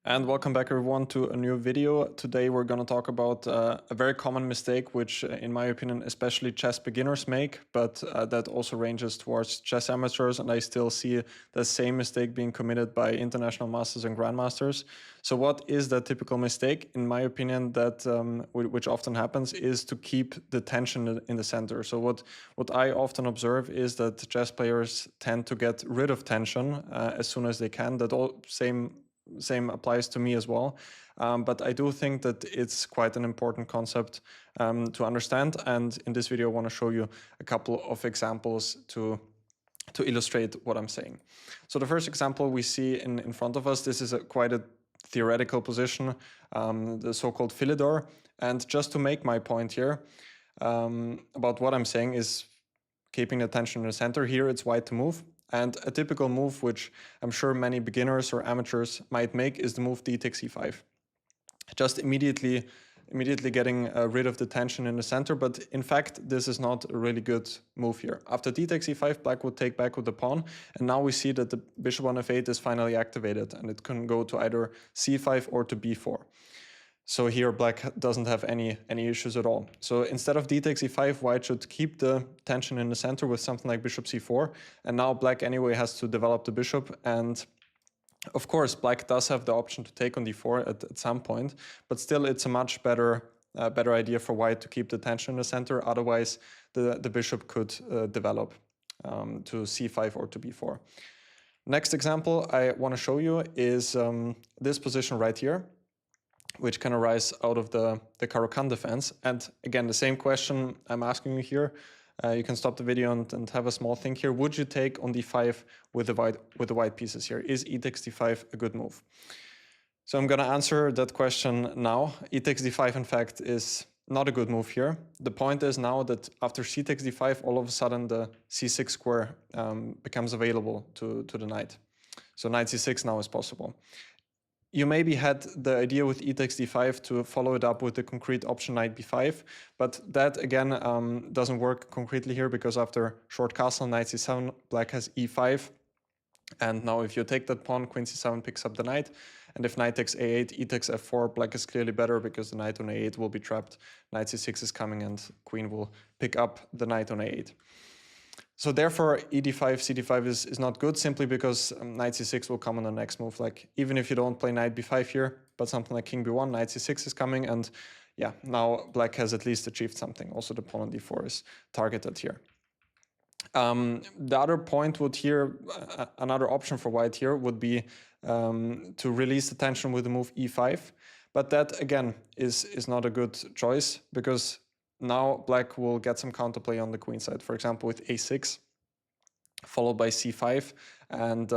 And welcome back everyone to a new video. Today we're going to talk about a very common mistake which in my opinion especially chess beginners make, but that also ranges towards chess amateurs, and I still see the same mistake being committed by international masters and grandmasters. So what is that typical mistake? In my opinion, that which often happens is to keep the tension in the center. So what I often observe is that chess players tend to get rid of tension as soon as they can. That all same applies to me as well. But I do think that it's quite an important concept to understand. And in this video, I want to show you a couple of examples to illustrate what I'm saying. So the first example we see in front of us, this is quite a theoretical position, the so-called Philidor. And just to make my point here about what I'm saying is keeping attention in the center. Here it's white to move. And a typical move, which I'm sure many beginners or amateurs might make, is the move d takes e5. Just immediately getting rid of the tension in the center, but in fact, this is not a really good move here. After d takes e5, black would take back with the pawn, and now we see that the bishop on f8 is finally activated, and it can go to either c5 or to b4. So here black doesn't have any issues at all. So instead of d takes e5, white should keep the tension in the center with something like bishop c4. And now black anyway has to develop the bishop. And of course, black does have the option to take on d4 at some point, but still it's a much better idea for white to keep the tension in the center. Otherwise, the bishop could develop to c5 or to b4. Next example I want to show you is this position right here, which can arise out of the Caro-Kann defense. And again, the same question I'm asking you here. You can stop the video and have a small think here. Would you take on d5 with the white pieces here? Is e takes d5 a good move? So I'm going to answer that question now. E takes d5, in fact, is not a good move here. The point is now that after c takes d5, all of a sudden the c6 square becomes available to the knight. So knight c6 now is possible. You maybe had the idea with e takes d5 to follow it up with the concrete option knight b5, but that again doesn't work concretely here, because after short castle knight c7, black has e5, and now if you take that pawn, queen c7 picks up the knight, and if knight takes a8, e takes f4, black is clearly better because the knight on a8 will be trapped, knight c6 is coming, and queen will pick up the knight on a8. So therefore, ed5, cd5 is not good, simply because knight c6 will come on the next move. Like, even if you don't play knight b5 here, but something like king b1, knight c6 is coming, and yeah, now black has at least achieved something. Also, the pawn on d4 is targeted here. The other point would here, another option for white here would be to release the tension with the move e5. But that, again, is not a good choice, because now black will get some counterplay on the queen side, for example with a6, followed by c5, and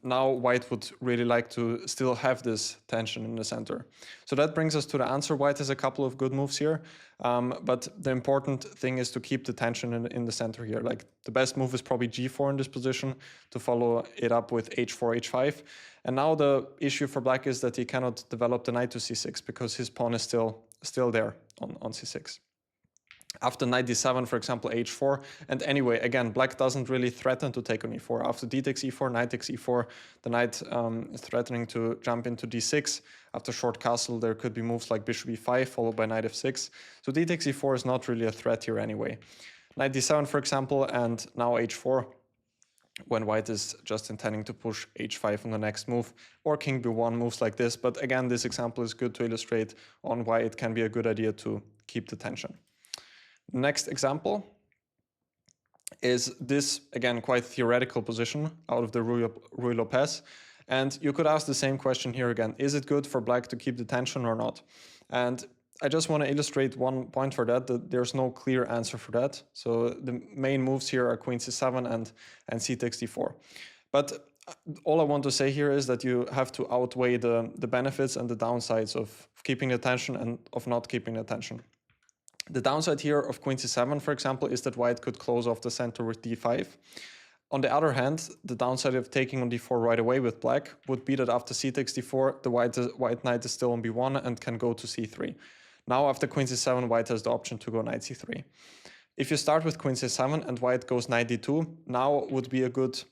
now white would really like to still have this tension in the center. So that brings us to the answer. White has a couple of good moves here, but the important thing is to keep the tension in the center here. Like, the best move is probably g4 in this position, to follow it up with h4, h5. And now the issue for black is that he cannot develop the knight to c6, because his pawn is still there on c6. After knight d7, for example, h4, and anyway, again, black doesn't really threaten to take on e4. After d takes e4, knight takes e4, the knight is threatening to jump into d6. After short castle, there could be moves like bishop e5, followed by knight f6. So d takes e4 is not really a threat here anyway. Knight d7, for example, and now h4, when white is just intending to push h5 on the next move, or king b1, moves like this. But again, this example is good to illustrate on why it can be a good idea to keep the tension. Next example is this, again, quite theoretical position out of the Ruy Lopez. And you could ask the same question here again. Is it good for black to keep the tension or not? And I just want to illustrate one point for that there's no clear answer for that. So the main moves here are queen c7 and c takes d4. But all I want to say here is that you have to outweigh the benefits and the downsides of keeping the tension and of not keeping the tension. The downside here of queen c7, for example, is that white could close off the center with d5. On the other hand, the downside of taking on d4 right away with black would be that after c takes d4, the white knight is still on b1 and can go to c3. Now after queen c7, white has the option to go knight c3. If you start with queen c7 and white goes knight d2, now would be a good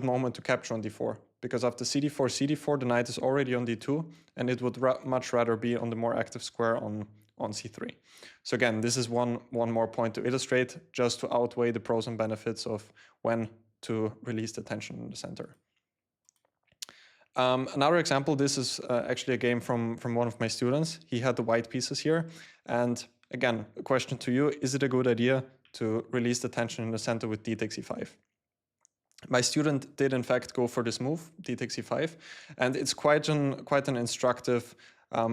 moment to capture on d4. because after cd4, cd4, the knight is already on d2, and it would much rather be on the more active square on c3. So again, this is one more point to illustrate, just to outweigh the pros and benefits of when to release the tension in the center. Another example, this is actually a game from one of my students. He had the white pieces here, and again, a question to you, is it a good idea to release the tension in the center with d takes e5? My student did in fact go for this move, d takes e5, and it's quite an instructive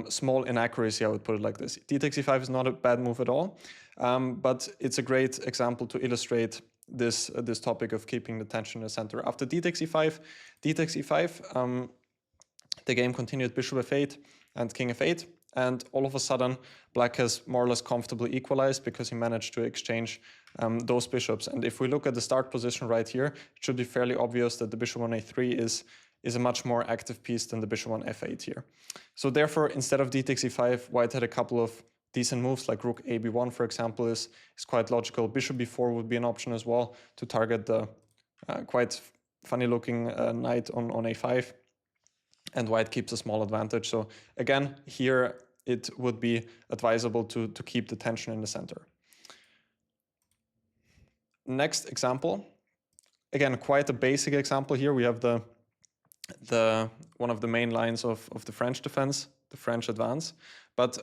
small inaccuracy, I would put it like this. D takes e5 is not a bad move at all, but it's a great example to illustrate this topic of keeping the tension in the center. After d takes e5, the game continued bishop f8 and king f8, and all of a sudden black has more or less comfortably equalized because he managed to exchange those bishops. And if we look at the start position right here, it should be fairly obvious that the bishop on a3 is a much more active piece than the bishop on f8 here. So therefore, instead of d takes e5, white had a couple of decent moves, like rook a b1, for example, is quite logical. Bishop b4 would be an option as well to target the quite funny-looking knight on a5, and white keeps a small advantage. So again, here it would be advisable to keep the tension in the center. Next example, again, quite a basic example here. We have the one of the main lines of the French defense, the French advance. But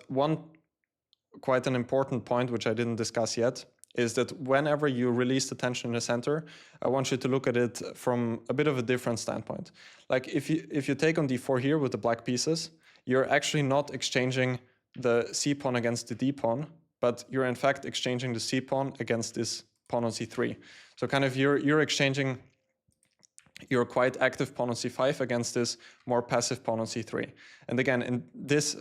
quite an important point, which I didn't discuss yet, is that whenever you release the tension in the center, I want you to look at it from a bit of a different standpoint. Like if you take on d4 here with the black pieces, you're actually not exchanging the c pawn against the d pawn, but you're in fact exchanging the c pawn against this pawn on c3. So kind of you're exchanging your quite active pawn on c5 against this more passive pawn on c3. And again, in this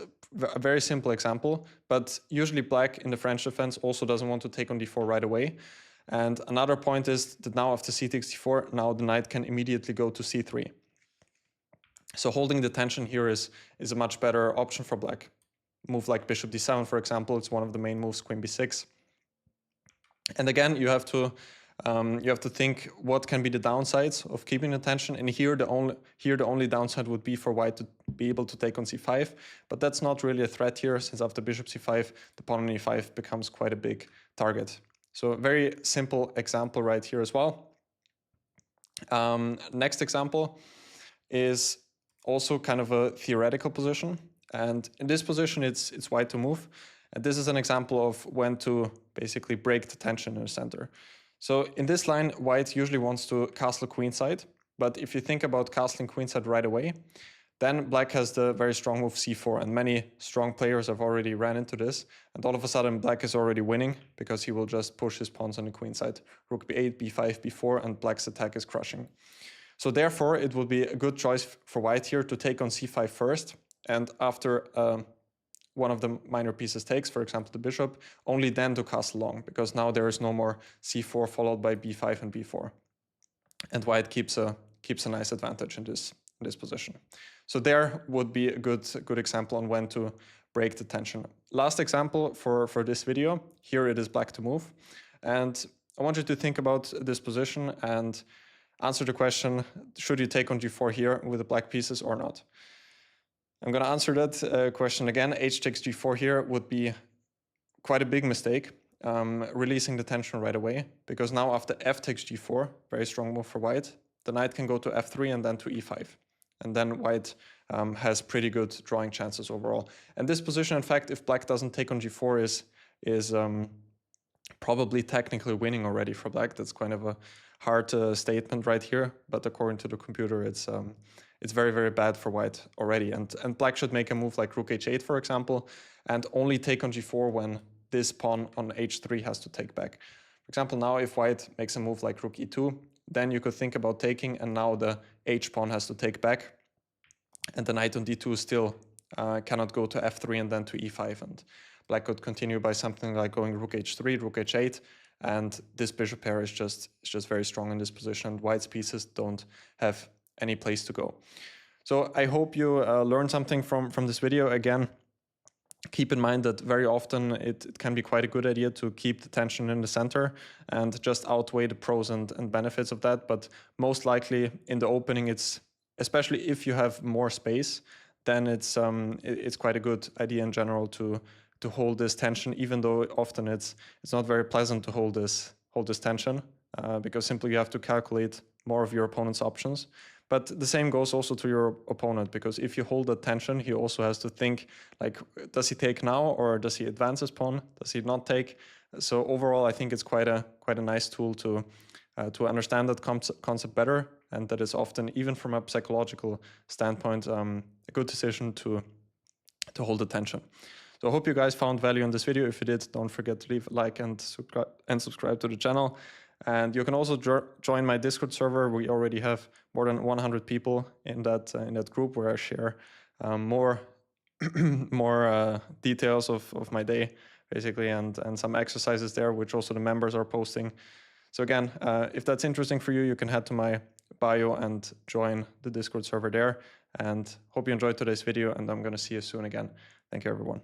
a very simple example, but usually black in the French defense also doesn't want to take on d4 right away. And another point is that now after c takes d4, now the knight can immediately go to c3. So holding the tension here is a much better option for black. Move like bishop d7, for example, it's one of the main moves, queen b6. And again, you have to think what can be the downsides of keeping the tension. And here the only downside would be for white to be able to take on c5, but that's not really a threat here, since after bishop c5, the pawn on e5 becomes quite a big target. So a very simple example right here as well. Next example is also kind of a theoretical position, and in this position it's white to move, and this is an example of when to basically break the tension in the center. So in this line, white usually wants to castle queenside, but if you think about castling queenside right away, then black has the very strong move c4, and many strong players have already ran into this, and all of a sudden black is already winning because he will just push his pawns on the queenside. Rook b8, b5, b4, and black's attack is crushing. So therefore, it would be a good choice for white here to take on c5 first, and after one of the minor pieces takes, for example, the bishop, only then to castle long, because now there is no more c4 followed by b5 and b4. And white keeps a nice advantage in this position. So there would be a good example on when to break the tension. Last example for this video, here it is black to move. And I want you to think about this position and answer the question, should you take on g4 here with the black pieces or not? I'm going to answer that question again. H takes g4 here would be quite a big mistake, releasing the tension right away, because now after f takes g4, very strong move for white, the knight can go to f3 and then to e5. And then white has pretty good drawing chances overall. And this position, in fact, if black doesn't take on g4, is probably technically winning already for black. That's kind of a hard statement right here, but according to the computer, it's very, very bad for white already. And black should make a move like rook h8, for example, and only take on g4 when this pawn on h3 has to take back. For example, now if white makes a move like rook e2, then you could think about taking, and now the h pawn has to take back, and the knight on d2 still cannot go to f3 and then to e5, and black could continue by something like going rook h3, rook h8, and this bishop pair is just very strong in this position. White's pieces don't have any place to go. So I hope you learned something from this video. Again, keep in mind that very often it can be quite a good idea to keep the tension in the center and just outweigh the pros and benefits of that. But most likely in the opening, it's especially if you have more space, then it's quite a good idea in general to hold this tension, even though often it's not very pleasant to hold this tension, because simply you have to calculate more of your opponent's options. But the same goes also to your opponent, because if you hold that tension, he also has to think, like, does he take now, or does he advance his pawn? Does he not take? So overall, I think it's quite a nice tool to understand that concept better, and that is often, even from a psychological standpoint, a good decision to hold the tension. So I hope you guys found value in this video. If you did, don't forget to leave a like and subscribe to the channel. And you can also join my Discord server. We already have more than 100 people in that group, where I share more details of my day, basically, and some exercises there, which also the members are posting. So again, if that's interesting for you, you can head to my bio and join the Discord server there. And hope you enjoyed today's video, and I'm going to see you soon again. Thank you, everyone.